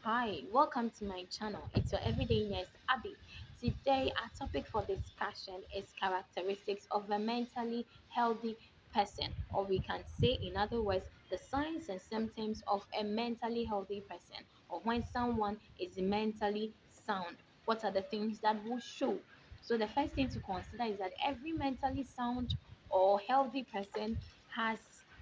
Hi, welcome to my channel. It's your everyday nurse, Abby. Today, our topic for discussion is characteristics of a mentally healthy person, or we can say, in other words, the signs and symptoms of a mentally healthy person, or when someone is mentally sound. What are the things that will show? So, the first thing to consider is that every mentally sound or healthy person has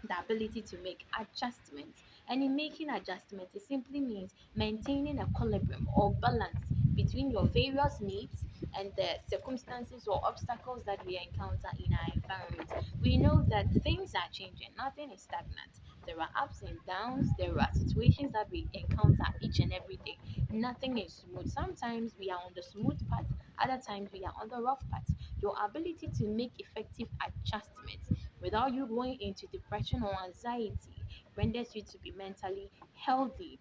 the ability to make adjustments. And in making adjustments, it simply means maintaining a equilibrium or balance between your various needs and the circumstances or obstacles that we encounter in our environment. We know that things are changing, nothing is stagnant. There are ups and downs, there are situations that we encounter each and every day. Nothing is smooth. Sometimes we are on the smooth path, other times we are on the rough path. Your ability to make effective adjustments without you going into depression or anxiety renders you to be mentally healthy.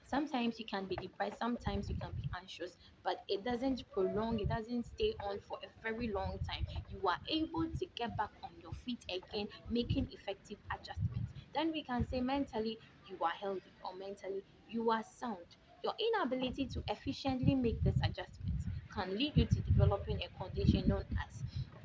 Sometimes you can be depressed, sometimes you can be anxious, but it doesn't prolong, it doesn't stay on for a very long time. You are able to get back on your feet again, making effective adjustments. Then we can say mentally you are healthy or mentally you are sound. Your inability to efficiently make this adjustment can lead you to developing a condition known as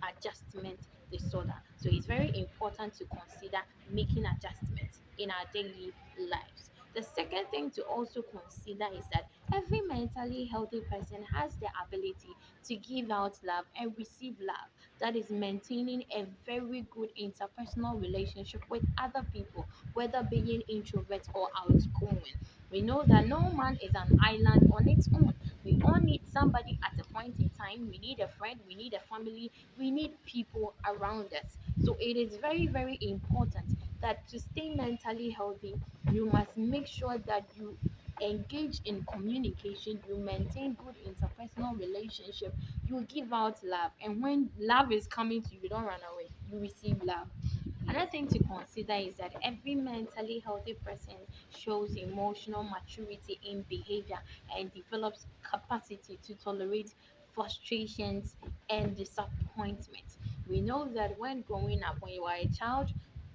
adjustment disorder. So it's very important to consider making adjustments in our daily lives. The second thing to also consider is that every mentally healthy person has the ability to give out love and receive love. That is maintaining a very good interpersonal relationship with other people, whether being introvert or outgoing. We know that no man is an island on its own. We all need somebody at a point in time. We need a friend, we need a family, we need people around us. So it is very, very important that to stay mentally healthy, you must make sure that you engage in communication, you maintain good interpersonal relationship, you give out love, and when love is coming to you, you don't run away, you receive love. Another thing to consider is that every mentally healthy person shows emotional maturity in behavior and develops capacity to tolerate frustrations and disappointment. We know that when growing up, when you are a child,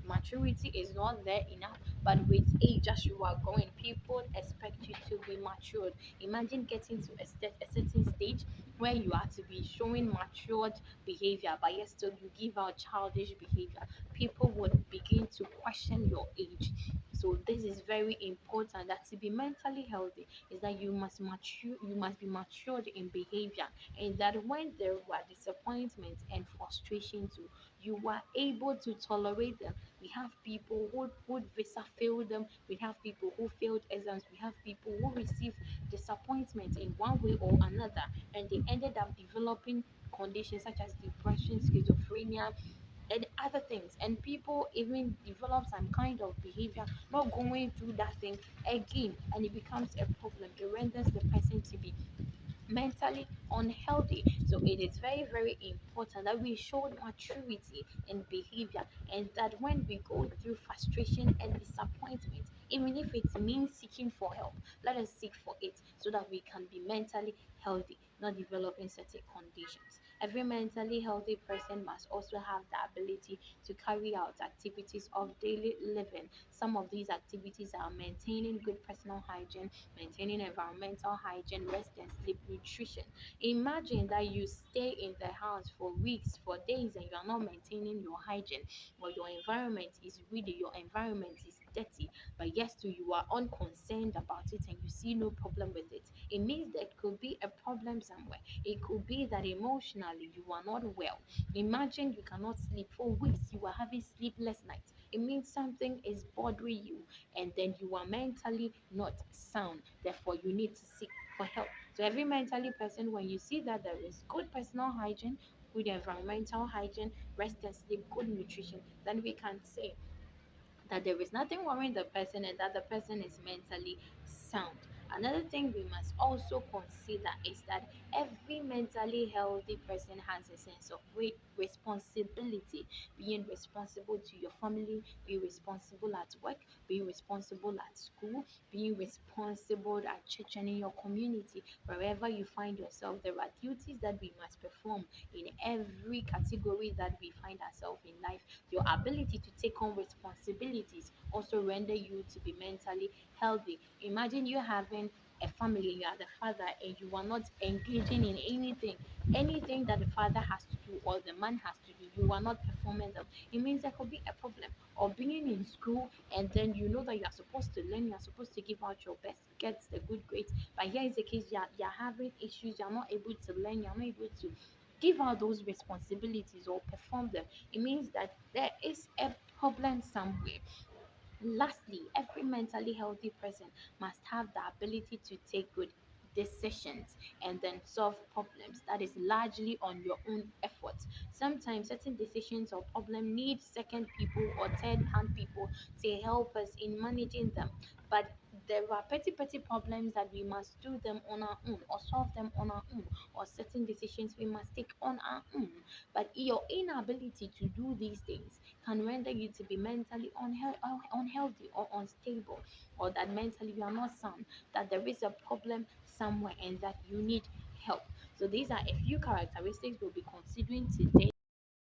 maturity is not there enough, but with age, as you are growing, people expect you to be matured. Imagine getting to a certain stage where you are to be showing matured behavior, but yet still you give out childish behavior. People would begin to question your age. So this is very important, that to be mentally healthy is that you must be matured in behavior, and that when there are disappointments and frustration too, you are able to tolerate them. We have people who visa failed them, we have people who failed exams, we have people who received disappointment in one way or another, and they ended up developing conditions such as depression, schizophrenia, and other things. And people even develop some kind of behavior, not going through that thing again, and it becomes a problem. It renders the person to be mentally unhealthy. So it is very, very important that we show maturity in behavior, and that when we go through frustration and disappointment, even if it means seeking for help, let us seek for it so that we can be mentally healthy, not developing certain conditions. Every mentally healthy person must also have the ability to carry out activities of daily living. Some of these activities are maintaining good personal hygiene, maintaining environmental hygiene, rest and sleep, nutrition. Imagine that you stay in the house for weeks, for days, and you are not maintaining your hygiene, or your environment is really, your environment is dirty, but yes, too, you are unconcerned about it and you see no problem with it. It means there could be a problem somewhere. It could be that emotionally you are not well. Imagine you cannot sleep for weeks, you are having sleepless nights. It means something is bothering you, and then you are mentally not sound. Therefore, you need to seek for help. So, every mentally person, when you see that there is good personal hygiene, good environmental hygiene, rest and sleep, good nutrition, then we can say that there is nothing worrying the person and that the person is mentally sound. Another thing we must also consider is that every mentally healthy person has a sense of responsibility, being responsible to your family, being responsible at work, being responsible at school, being responsible at church and in your community. Wherever you find yourself, there are duties that we must perform in every category that we find ourselves in life. Your ability to take on responsibilities also render you to be mentally healthy. Imagine you having a family, you are the father, and you are not engaging in anything that the father has to do or the man has to do, you are not performing them. It means there could be a problem. Or being in school, and then you know that you are supposed to learn, you are supposed to give out your best, get the good grades, but here is the case, you're having issues, you're not able to learn, you're not able to give out those responsibilities or perform them. It means that there is a problem somewhere. Lastly, every mentally healthy person must have the ability to take good decisions and then solve problems. That is largely on your own effort. Sometimes certain decisions or problems need second people or third hand people to help us in managing them. But there are petty problems that we must do them on our own or solve them on our own, or certain decisions we must take on our own. But your inability to do these things can render you to be mentally unhealthy or unstable, or that mentally you are not sound, that there is a problem somewhere and that you need help. So these are a few characteristics we'll be considering today.